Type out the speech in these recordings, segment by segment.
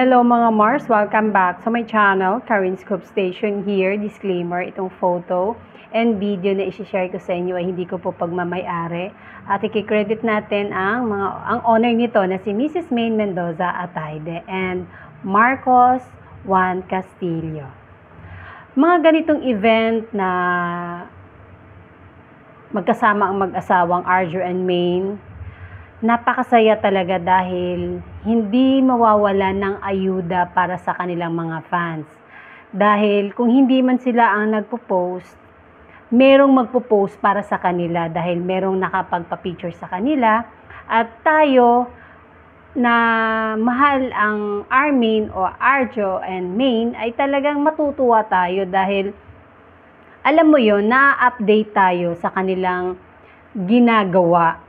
Hello mga Mars! Welcome back to my channel, Karin Scoop Station here. Disclaimer, itong photo and video na isi-share ko sa inyo ay hindi ko po pagmamay-ari. At i-credit natin ang owner nito na si Mrs. Maine Mendoza Ataide and Marcos Juan Castillo. Mga ganitong event na magkasama ang mag-asawang Arjo and Maine, napakasaya talaga dahil hindi mawawala ng ayuda para sa kanilang mga fans. Dahil kung hindi man sila ang nagpo-post, merong magpo-post para sa kanila dahil merong nakapagpa-picture sa kanila. At tayo na mahal ang Armin o Arjo and Maine ay talagang matutuwa tayo dahil alam mo yon, na-update tayo sa kanilang ginagawa.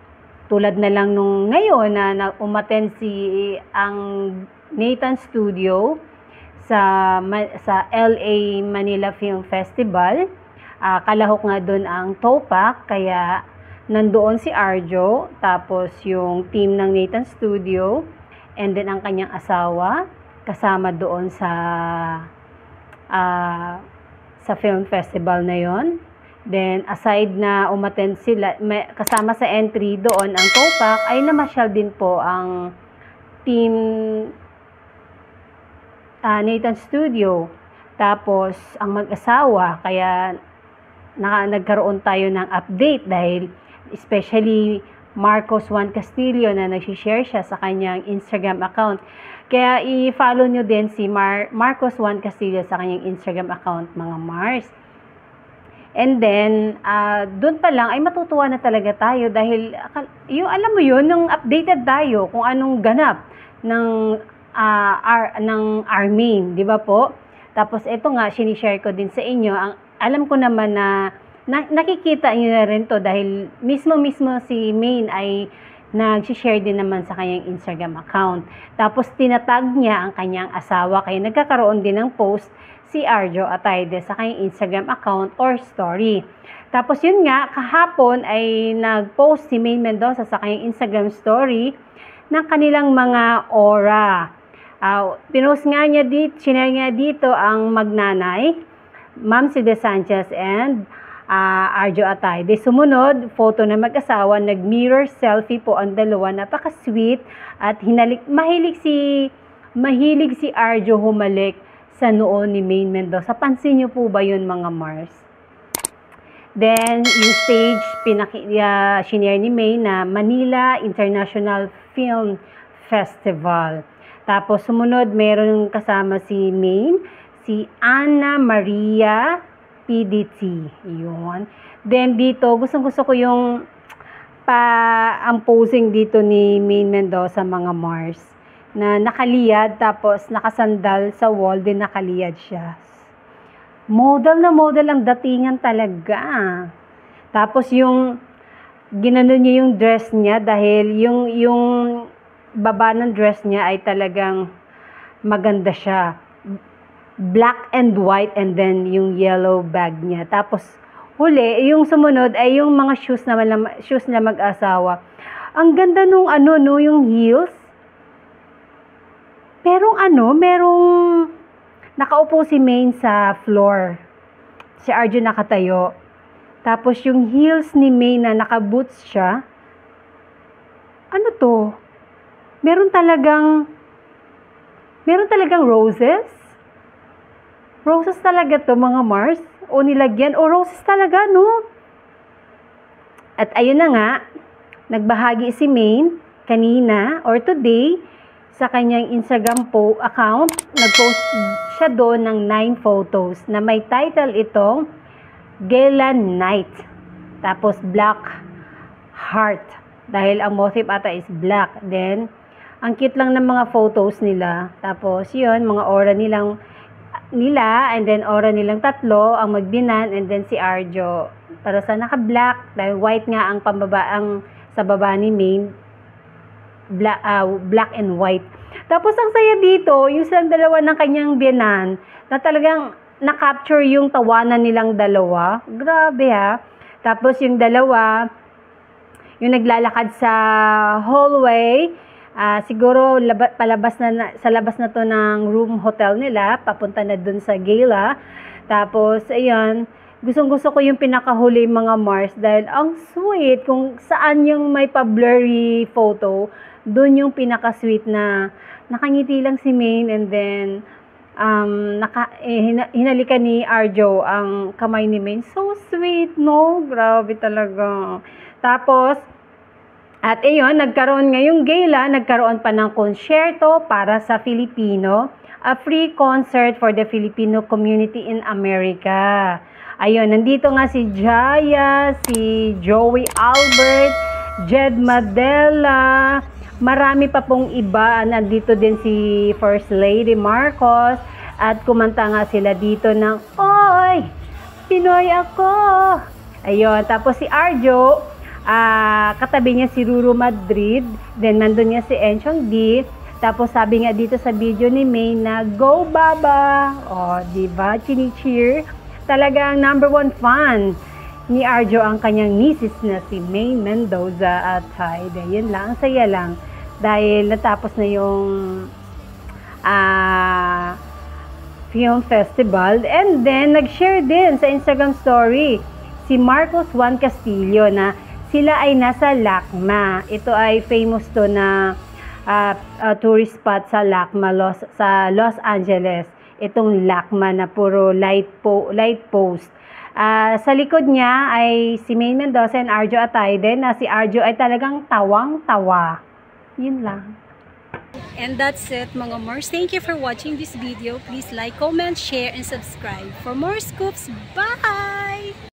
Tulad na lang nung ngayon na umattend ang Nathan Studio sa LA Manila Film Festival. Kalahok nga doon ang Topak, kaya nandoon si Arjo, tapos yung team ng Nathan Studio, and then ang kanyang asawa, kasama doon sa film festival na yon. Then, aside na umattend sila, kasama sa entry doon ang Topak, ay namasyal din po ang team Nathan Studio. Tapos, ang mag-asawa, kaya nagkaroon tayo ng update dahil especially Marcos Juan Castillo na nag-share siya sa kanyang Instagram account. Kaya i-follow nyo din si Marcos Juan Castillo sa kanyang Instagram account, mga Mars. And then, doon pa lang ay matutuwa na talaga tayo dahil yung alam mo yun, nung updated tayo kung anong ganap ng Armin, di ba po? Tapos ito nga, sinishare ko din sa inyo. Alam ko naman na nakikita niyo na rin to dahil mismo si Maine ay nag-share din naman sa kanyang Instagram account. Tapos tinatag niya ang kanyang asawa kaya nagkakaroon din ng post si Arjo Ataide sa kanyang Instagram account or story. Tapos yun nga, kahapon ay nag-post si Maine Mendoza sa kanyang Instagram story ng kanilang mga aura. Pinost nga niya dito, sinare nga dito ang magnanay, Ma'am Cide Sanchez and Arjo Ataide. Sumunod, photo na mag-asawa, nag-mirror selfie po ang dalawa, napaka-sweet at mahilig si Arjo humalik sa noo ni Maine Mendoza. Pansin niyo po ba yun, mga Mars? Then, yung stage, sinare ni Maine na Manila International Film Festival. Tapos, sumunod, meron kasama si Maine, si Ana Maria PDT. Yun. Then, dito, gusto ko yung ang posing dito ni Maine Mendoza, mga Mars, na nakaliyad, tapos nakasandal sa wall din, nakaliyad siya. Model na model ang datingan talaga. Tapos yung ginano niya yung dress niya dahil yung baba ng dress niya ay talagang maganda siya. Black and white and then yung yellow bag niya. Tapos huli, yung sumunod ay yung mga shoes na mag-asawa. Ang ganda nung yung heels. Merong nakaupo si Maine sa floor. Si Arjo nakatayo. Tapos yung heels ni Maine na nakaboots siya. Ano to? Meron talagang roses. Roses talaga to, mga Mars. O nilagyan. O roses talaga, no? At ayun na nga, nagbahagi si Maine kanina or today sa kanyang Instagram account, nag-post siya doon ng 9 photos na may title itong Gala Night. Tapos Black Heart. Dahil ang motif ata is black. Then, ang cute lang ng mga photos nila. Tapos yun, mga aura nila, and then aura nilang tatlo, ang magbinan, and then si Arjo. Para sa naka-black, dahil white nga ang sa baba ni Maine. Black and white. Tapos ang saya dito, yung silang dalawa ng kanyang biyanan, na talagang na-capture yung tawanan nilang dalawa. Grabe ha. Tapos yung dalawa, yung naglalakad sa hallway, Siguro palabas sa labas na to ng room hotel nila, papunta na dun sa gala. Tapos, ayun, gustong-gusto ko yung pinakahuli mga Mars dahil ang sweet. Kung saan yung may pa-blurry photo, dun yung pinaka-sweet na nakangiti lang si Maine and then hinalikan ni Arjo ang kamay ni Maine. So sweet, no? Grabe talaga. Tapos, at ayun, nagkaroon ngayong gala, nagkaroon pa ng konsyerto para sa Filipino, a free concert for the Filipino community in America. Ayun, nandito nga si Jaya, si Joey Albert, Jed Madela, marami pa pong iba. Nandito din si First Lady Marcos at kumanta nga sila dito ng Oy, Pinoy ako! Ayun, tapos si Arjo, katabi niya si Ruru Madrid, then nandun niya si Enchong D. Tapos sabi nga dito sa video ni May na Go Baba! O, diba? Chini-cheer. Talagang #1 fan ni Arjo ang kanyang misis na si May Mendoza at Hyde. Yun lang, saya lang. Dahil natapos na yung film festival. And then, nag-share din sa Instagram story si Marcos Juan Castillo na sila ay nasa LACMA. Ito ay famous to na tourist spot sa LACMA, sa Los Angeles. Itong LACMA na puro light post. Sa likod niya ay si May Mendoza and Arjo Atayde na si Arjo ay talagang tawang-tawa. Yun lang. And that's it mga Mars. Thank you for watching this video. Please like, comment, share, and subscribe for more scoops. Bye!